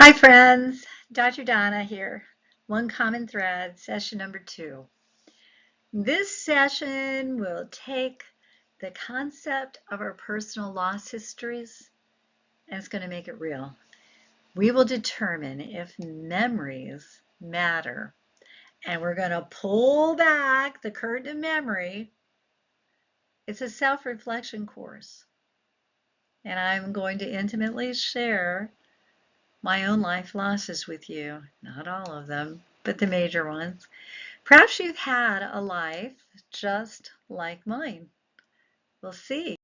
Hi friends, Dr. Donna here. One common thread, session number 2. This session will take the concept of our personal loss histories and it's going to make it real. We will determine if memories matter, and we're going to pull back the curtain of memory. It's a self-reflection course, and I'm going to intimately share my own life losses with you. Not all of them, but the major ones. Perhaps you've had a life just like mine. We'll see.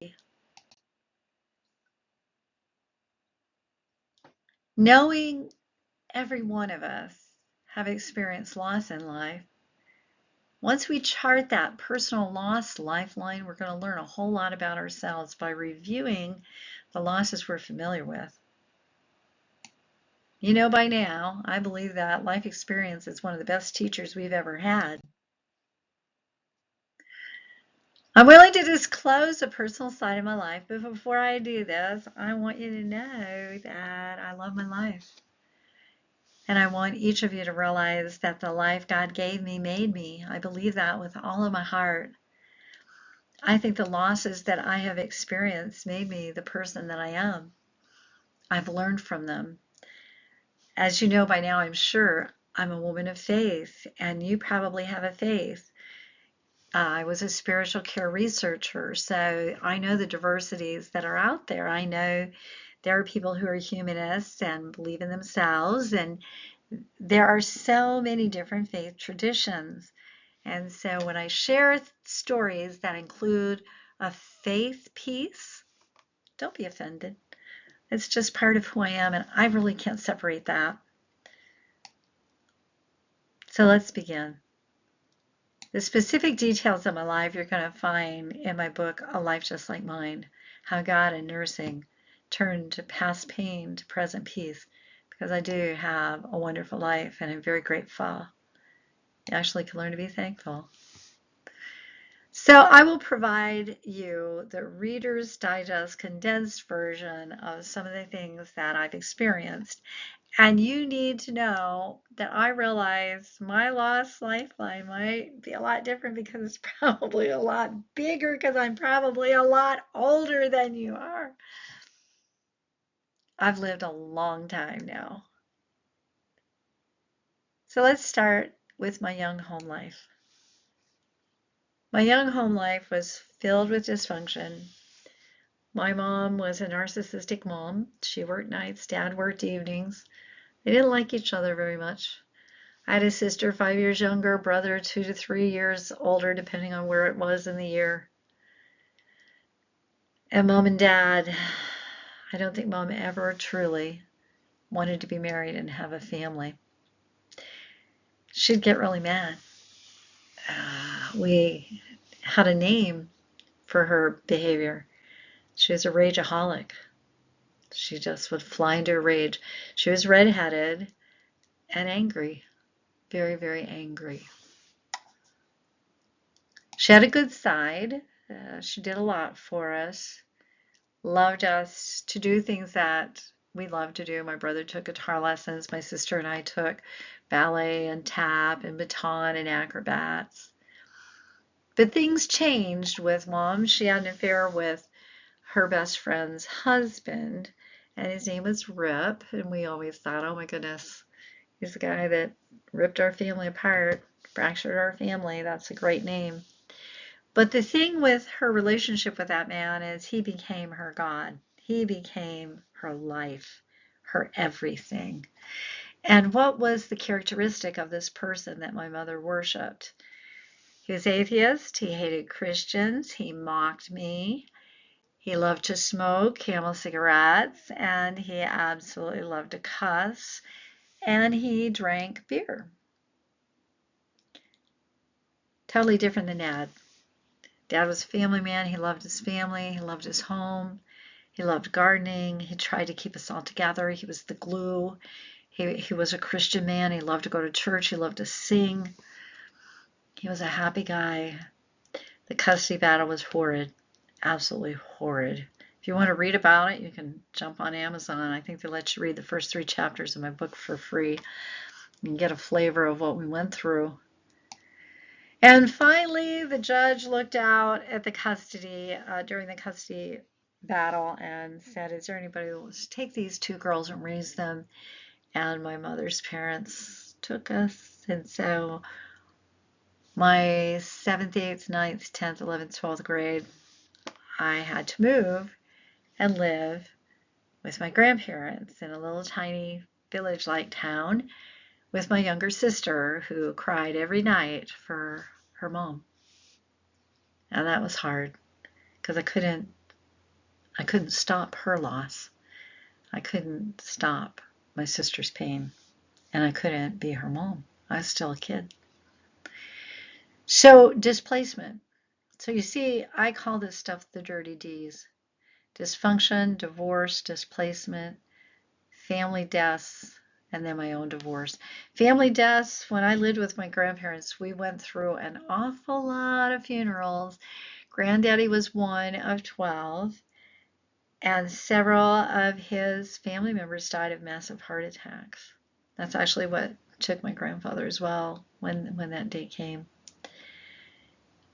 Knowing every one of us have experienced loss in life, once we chart that personal loss lifeline, we're going to learn a whole lot about ourselves by reviewing the losses we're familiar with. You know by now, I believe that life experience is one of the best teachers we've ever had. I'm willing to disclose a personal side of my life, but before I do this, I want you to know that I love my life. And I want each of you to realize that the life God gave me made me. I believe that with all of my heart. I think the losses that I have experienced made me the person that I am. I've learned from them. As you know by now, I'm sure I'm a woman of faith, and you probably have a faith. I was a spiritual care researcher, so I know the diversities that are out there. I know there are people who are humanists and believe in themselves, and there are so many different faith traditions. And so when I share stories that include a faith piece, don't be offended. It's just part of who I am, and I really can't separate that. So let's begin. The specific details of my life you're going to find in my book, A Life Just Like Mine, how God and nursing turned past pain to present peace, because I do have a wonderful life and I'm very grateful. You actually can learn to be thankful. So I will provide you the Reader's Digest condensed version of some of the things that I've experienced. And you need to know that I realize my lost lifeline might be a lot different because it's probably a lot bigger because I'm probably a lot older than you are. I've lived a long time now. So let's start with my young home life. My young home life was filled with dysfunction. My mom was a narcissistic mom. She worked nights, Dad worked evenings. They didn't like each other very much. I had a sister 5 years younger, brother 2 to 3 years older, depending on where it was in the year. And Mom and Dad, I don't think Mom ever truly wanted to be married and have a family. She'd get really mad. We had a name for her behavior. She was a rageaholic. She just would fly into a rage. She was redheaded and angry. Very, very angry. She had a good side. She did a lot for us. Loved us to do things that we loved to do. My brother took guitar lessons. My sister and I took ballet and tap and baton and acrobats. But things changed with Mom. She had an affair with her best friend's husband, and his name was Rip. And we always thought, oh my goodness, he's the guy that ripped our family apart, fractured our family. That's a great name. But the thing with her relationship with that man is he became her God. He became her life, her everything. And what was the characteristic of this person that my mother worshiped? He was atheist. He hated Christians. He mocked me. He loved to smoke Camel cigarettes, and he absolutely loved to cuss, and he drank beer. Totally different than Dad. Dad was a family man. He loved his family. He loved his home. He loved gardening. He tried to keep us all together. He was the glue. He was a Christian man. He loved to go to church. He loved to sing. He was a happy guy. The custody battle was horrid. Absolutely horrid. If you want to read about it, you can jump on Amazon. I think they let you read the first 3 chapters of my book for free and get a flavor of what we went through. And finally, the judge looked out at the custody during the custody battle and said, is there anybody who wants to take these 2 girls and raise them? And my mother's parents took us. And so my 7th, 8th, 9th, 10th, 11th, 12th grade, I had to move and live with my grandparents in a little tiny village-like town with my younger sister who cried every night for her mom. And that was hard because I couldn't stop her loss. I couldn't stop my sister's pain, and I couldn't be her mom. I was still a kid. So displacement. So you see, I call this stuff the dirty D's. Dysfunction, divorce, displacement, family deaths, and then my own divorce. Family deaths, when I lived with my grandparents, we went through an awful lot of funerals. Granddaddy was one of 12, and several of his family members died of massive heart attacks. That's actually what took my grandfather as well when that day came.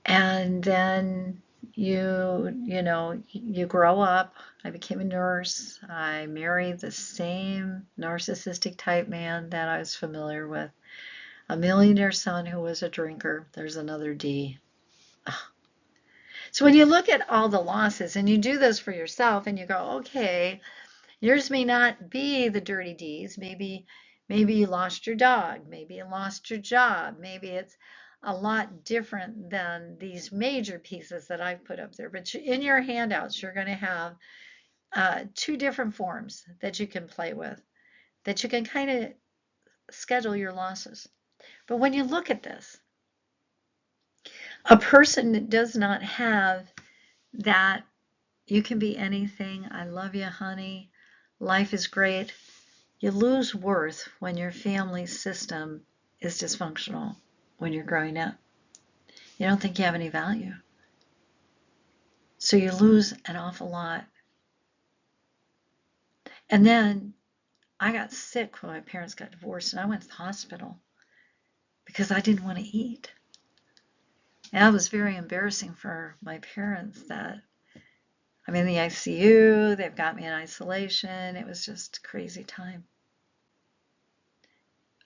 And then you grow up. I became a nurse. I married the same narcissistic type man that I was familiar with. A millionaire son who was a drinker. There's another D. Ugh. So when you look at all the losses and you do this for yourself and you go, okay, yours may not be the dirty D's. Maybe you lost your dog. Maybe you lost your job. Maybe it's a lot different than these major pieces that I've put up there. But in your handouts, you're going to have 2 different forms that you can play with, that you can kind of schedule your losses. But when you look at this, a person that does not have that, you can be anything, I love you, honey, life is great. You lose worth when your family system is dysfunctional when you're growing up. You don't think you have any value. So you lose an awful lot. And then I got sick when my parents got divorced and I went to the hospital because I didn't want to eat. And that was very embarrassing for my parents that I'm in the ICU, they've got me in isolation. It was just a crazy time.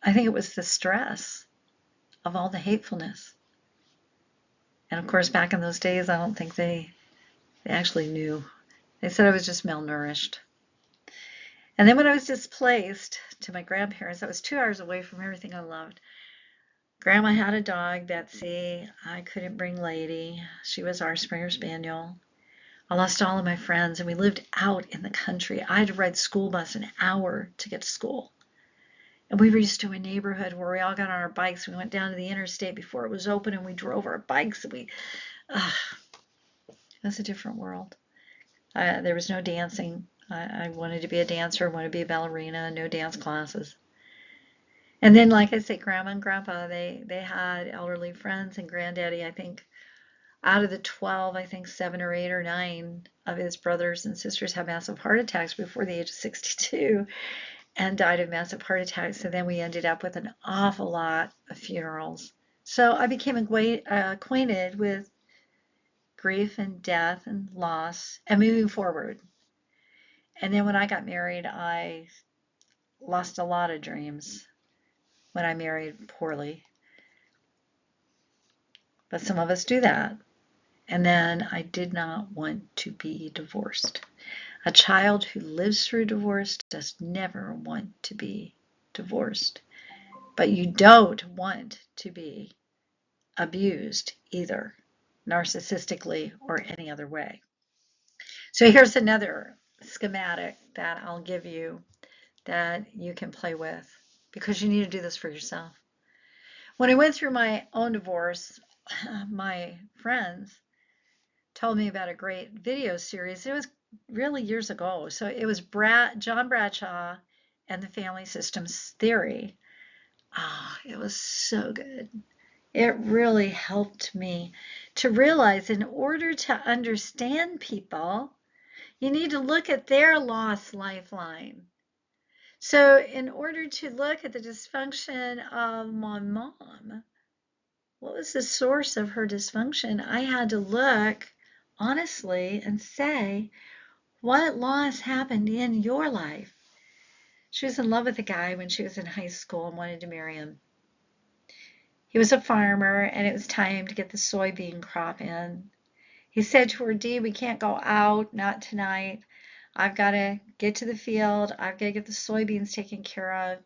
I think it was the stress of all the hatefulness. And of course, back in those days, I don't think they actually knew. They said I was just malnourished. And then when I was displaced to my grandparents, I was 2 hours away from everything I loved. Grandma had a dog, Betsy. I couldn't bring Lady. She was our Springer Spaniel. I lost all of my friends, and we lived out in the country. I had to ride school bus an hour to get to school. And we were used to a neighborhood where we all got on our bikes. We went down to the interstate before it was open, and we drove our bikes. It was a different world. There was no dancing. I wanted to be a dancer, wanted to be a ballerina, no dance classes. And then, like I say, Grandma and Grandpa, they had elderly friends, and Granddaddy, I think, out of the 12, I think 7 or 8 or 9 of his brothers and sisters had massive heart attacks before the age of 62 and died of massive heart attacks. So then we ended up with an awful lot of funerals. So I became acquainted with grief and death and loss and moving forward. And then when I got married, I lost a lot of dreams when I married poorly. But some of us do that. And then I did not want to be divorced. A child who lives through divorce does never want to be divorced. But you don't want to be abused either, narcissistically or any other way. So here's another schematic that I'll give you that you can play with because you need to do this for yourself. When I went through my own divorce, my friends told me about a great video series. It was really years ago. So it was John Bradshaw and the Family Systems Theory. It was so good. It really helped me to realize in order to understand people, You need to look at their lost lifeline. So in order to look at the dysfunction of my mom, what was the source of her dysfunction? I had to look honestly and say, what loss happened in your life? She was in love with a guy when she was in high school and wanted to marry him. He was a farmer, and it was time to get the soybean crop in. He said to her, Dee, we can't go out, not tonight. I've got to get to the field. I've got to get the soybeans taken care of,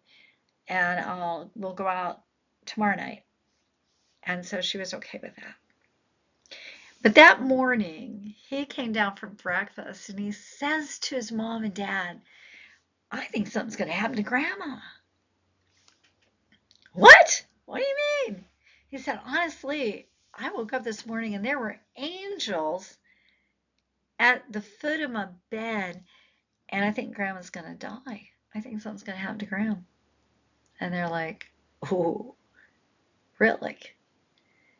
and we'll go out tomorrow night. And so she was okay with that. But that morning, he came down for breakfast, and he says to his mom and dad, I think something's going to happen to Grandma. What? What do you mean? He said, honestly, I woke up this morning and there were angels at the foot of my bed, and I think Grandma's going to die. I think something's going to happen to Grandma. And they're like, oh, really?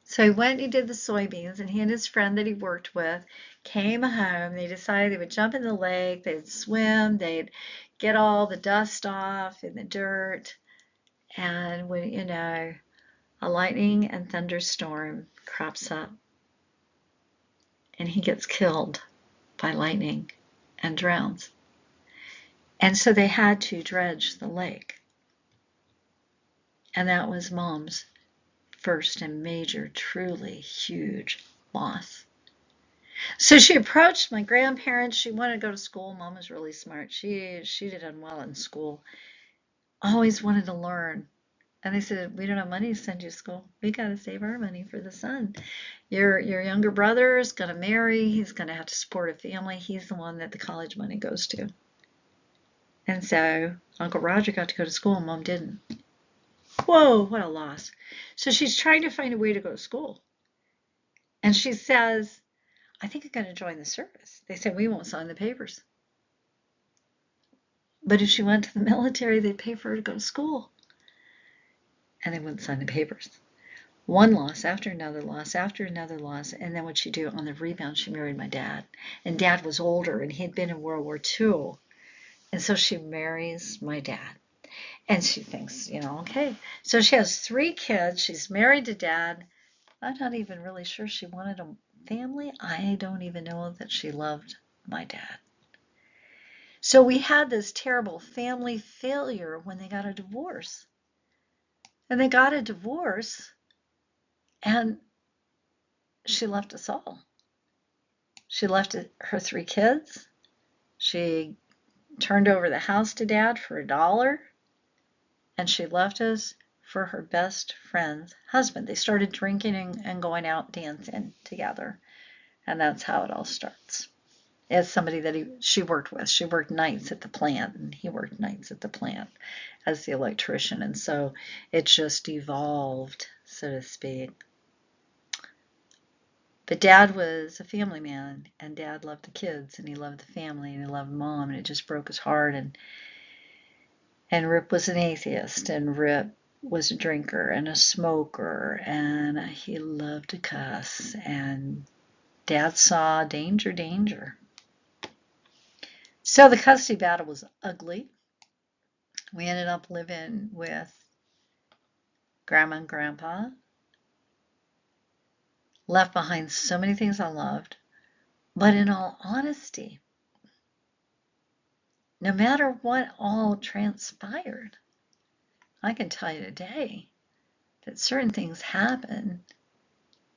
So he went and he did the soybeans, and he and his friend that he worked with came home. They decided they would jump in the lake, they'd swim, they'd get all the dust off in the dirt. And when, a lightning and thunderstorm crops up, and he gets killed by lightning and drowns. And so they had to dredge the lake. And that was Mom's first and major, truly huge loss. So she approached my grandparents. She wanted to go to school. Mom was really smart. She did well in school. Always wanted to learn. And they said, we don't have money to send you to school. We got to save our money for the son. Your younger brother is going to marry. He's going to have to support a family. He's the one that the college money goes to. And so Uncle Roger got to go to school and Mom didn't. Whoa, what a loss. So she's trying to find a way to go to school. And she says, I think I'm going to join the service. They said, we won't sign the papers. But if she went to the military, they'd pay for her to go to school. And they wouldn't sign the papers. One loss after another loss after another loss. And then what'd she do? On the rebound, she married my dad. And Dad was older, and he'd been in World War II. And so she marries my dad. And she thinks, okay. So she has 3 kids. She's married to Dad. I'm not even really sure she wanted a family. I don't even know that she loved my dad. So we had this terrible family failure when they got a divorce. And they got a divorce, and she left us all. She left her 3 kids. She turned over the house to Dad for $1, and she left us for her best friend's husband. They started drinking and going out dancing together, and that's how it all starts. As somebody that she worked with. She worked nights at the plant, and he worked nights at the plant as the electrician, and so it just evolved, so to speak. But Dad was a family man, and Dad loved the kids, and he loved the family, and he loved Mom, and it just broke his heart. And Rip was an atheist, and Rip was a drinker and a smoker, and he loved to cuss, and Dad saw danger, danger. So the custody battle was ugly. We ended up living with Grandma and Grandpa. Left behind so many things I loved. But in all honesty, no matter what all transpired, I can tell you today that certain things happen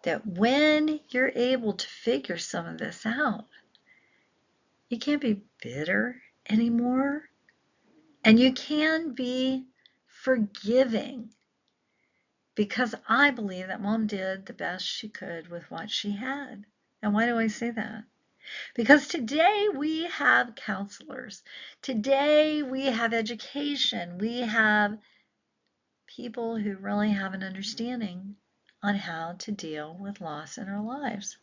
that when you're able to figure some of this out, you can't be bitter anymore. And you can be forgiving, because I believe that Mom did the best she could with what she had. And why do I say that? Because today we have counselors. Today we have education. We have people who really have an understanding on how to deal with loss in our lives.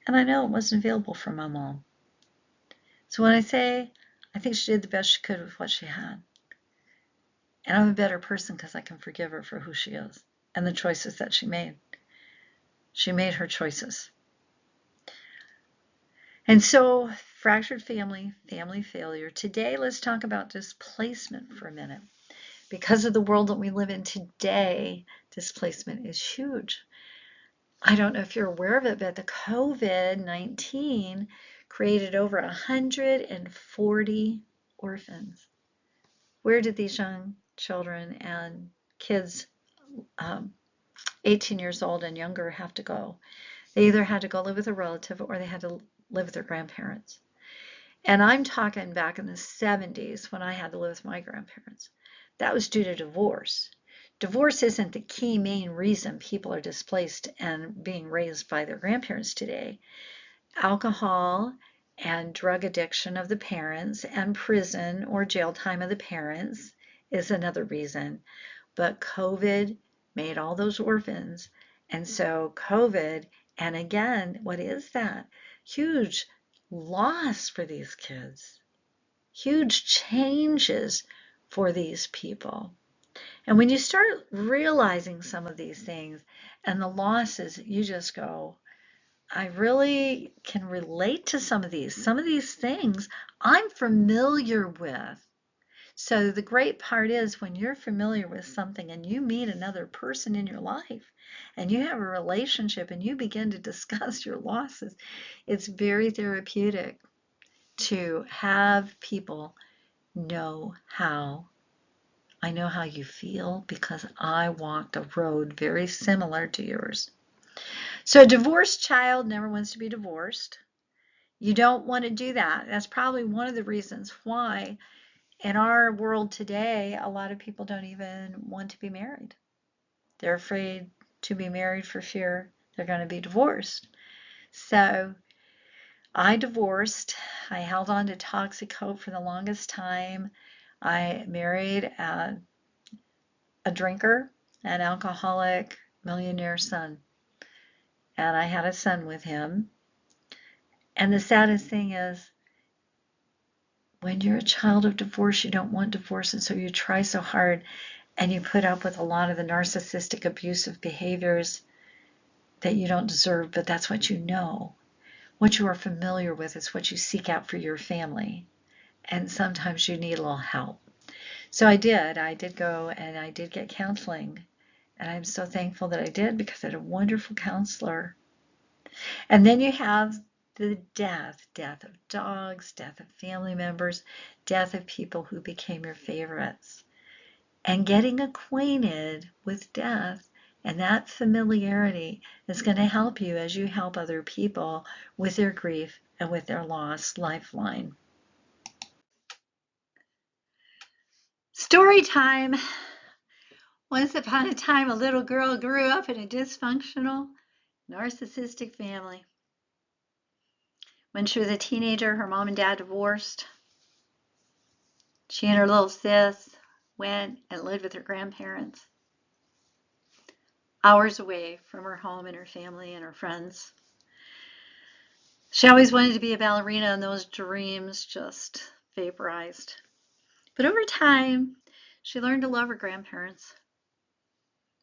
And I know it wasn't available for my mom. So when I say I think she did the best she could with what she had, and I'm a better person because I can forgive her for who she is and the choices that she made. She made her choices. And so fractured family, family failure. Today, let's talk about displacement for a minute. Because of the world that we live in today, displacement is huge. I don't know if you're aware of it, but the COVID-19 created over 140 orphans. Where did these young children and kids, 18 years old and younger, have to go? They either had to go live with a relative or they had to live with their grandparents. And I'm talking back in the 70s when I had to live with my grandparents. That was due to divorce. Divorce isn't the key main reason people are displaced and being raised by their grandparents today. Alcohol and drug addiction of the parents and prison or jail time of the parents is another reason. But COVID made all those orphans. And so COVID, and again, what is that? Huge loss for these kids. Huge changes for these people. And when you start realizing some of these things and the losses, you just go, I really can relate to some of these. Some of these things I'm familiar with. So the great part is when you're familiar with something and you meet another person in your life and you have a relationship and you begin to discuss your losses, it's very therapeutic to have people know how. I know how you feel because I walked a road very similar to yours. So a divorced child never wants to be divorced. You don't want to do that. That's probably one of the reasons why in our world today, a lot of people don't even want to be married. They're afraid to be married for fear they're going to be divorced. So I divorced. I held on to toxic hope for the longest time. I married a drinker, an alcoholic, millionaire son. And I had a son with him. And the saddest thing is, when you're a child of divorce, you don't want divorce, and so you try so hard and you put up with a lot of the narcissistic, abusive behaviors that you don't deserve, but that's what you know. What you are familiar with is what you seek out for your family. And sometimes you need a little help. So I did go and I did get counseling. And I'm so thankful that I did because I had a wonderful counselor. And then you have the death of dogs, death of family members, death of people who became your favorites. And getting acquainted with death and that familiarity is going to help you as you help other people with their grief and with their loss. Lifeline. Story time. Once upon a time, a little girl grew up in a dysfunctional, narcissistic family. When she was a teenager, her mom and dad divorced. She and her little sis went and lived with her grandparents, hours away from her home and her family and her friends. She always wanted to be a ballerina, and those dreams just vaporized. But over time, she learned to love her grandparents.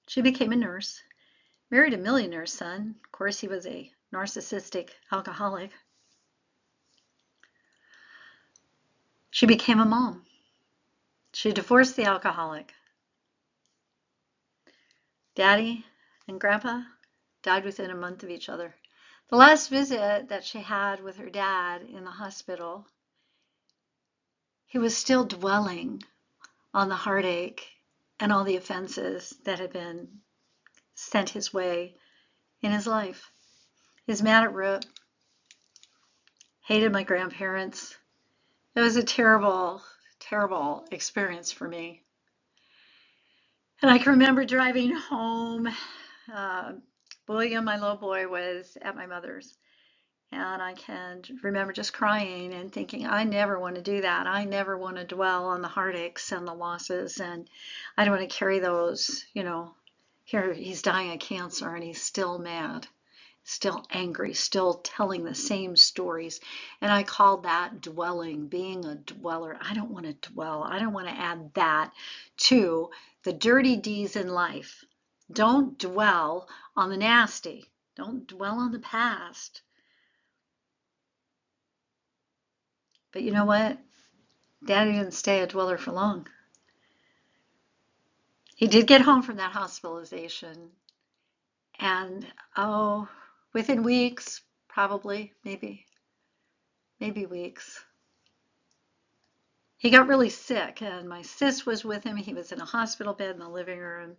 She became a nurse, married a millionaire's son. Of course, he was a narcissistic alcoholic. She became a mom. She divorced the alcoholic. Daddy and Grandpa died within a month of each other. The last visit that she had with her dad in the hospital, he was still dwelling on the heartache and all the offenses that had been sent his way in his life. He was mad at Rip, hated my grandparents. It was a terrible, terrible experience for me. And I can remember driving home. William, my little boy, was at my mother's. And I can remember just crying and thinking, I never want to do that. I never want to dwell on the heartaches and the losses. And I don't want to carry those, Here he's dying of cancer and he's still mad, still angry, still telling the same stories. And I called that dwelling, being a dweller. I don't want to dwell. I don't want to add that to the dirty deeds in life. Don't dwell on the nasty. Don't dwell on the past. But you know what? Daddy didn't stay a dweller for long. He did get home from that hospitalization, and within weeks, probably, maybe weeks, he got really sick, and my sis was with him. He was in a hospital bed in the living room,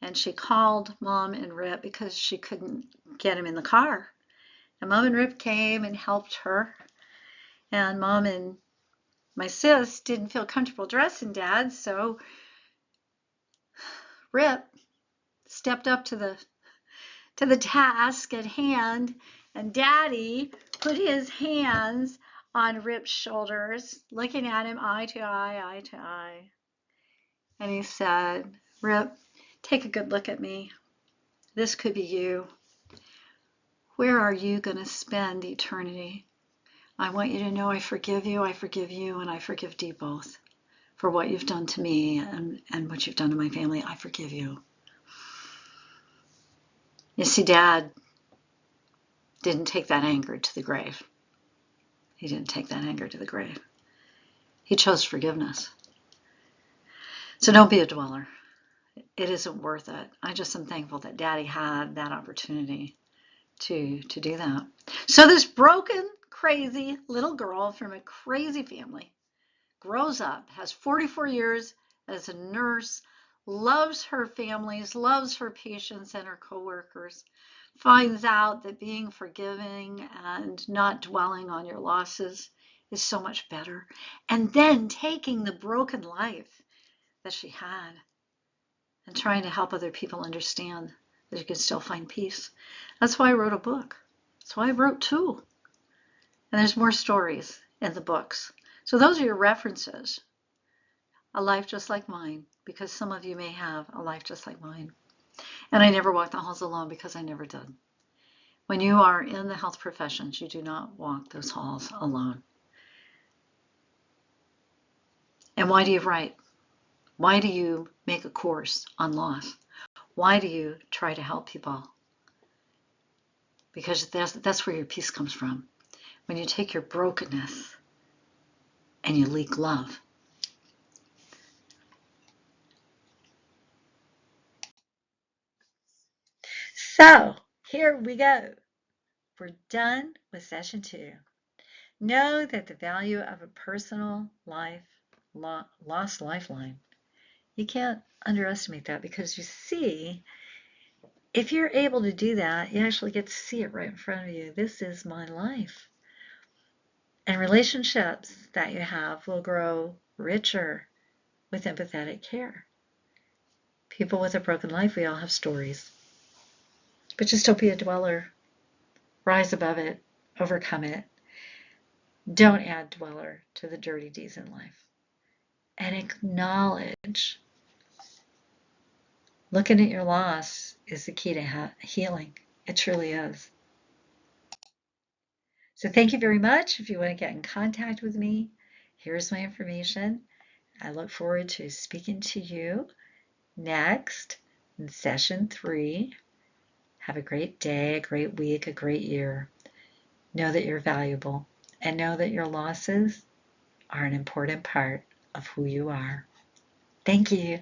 and she called Mom and Rip because she couldn't get him in the car. And Mom and Rip came and helped her, and Mom and my sis didn't feel comfortable dressing Dad, so Rip stepped up to the task at hand, and Daddy put his hands on Rip's shoulders, looking at him eye to eye. And he said, "Rip, take a good look at me. This could be you. Where are you going to spend eternity? I want you to know I forgive you, and I forgive Dee both for what you've done to me and what you've done to my family. I forgive you." You see, Dad didn't take that anger to the grave. He didn't take that anger to the grave. He chose forgiveness. So don't be a dweller. It isn't worth it. I just am thankful that Daddy had that opportunity to do that. So this broken, crazy little girl from a crazy family grows up, has 44 years as a nurse, loves her families, loves her patients and her coworkers, finds out that being forgiving and not dwelling on your losses is so much better. And then taking the broken life that she had and trying to help other people understand that you can still find peace. That's why I wrote a book. That's why I wrote two. And there's more stories in the books. So those are your references. A life just like mine, because some of you may have a life just like mine. And I never walked the halls alone because I never did. When you are in the health professions, you do not walk those halls alone. And why do you write? Why do you make a course on loss? Why do you try to help people? Because that's where your peace comes from. When you take your brokenness and you leak love. So here we go. We're done with session 2. Know that the value of a personal lost lifeline. You can't underestimate that, because you see, if you're able to do that, you actually get to see it right in front of you. This is my life. And relationships that you have will grow richer with empathetic care. People with a broken life, we all have stories. But just don't be a dweller. Rise above it. Overcome it. Don't add dweller to the dirty deeds in life. And acknowledge. Looking at your loss is the key to healing. It truly is. So thank you very much. If you want to get in contact with me, here's my information. I look forward to speaking to you next in session 3. Have a great day, a great week, a great year. Know that you're valuable, and know that your losses are an important part of who you are. Thank you.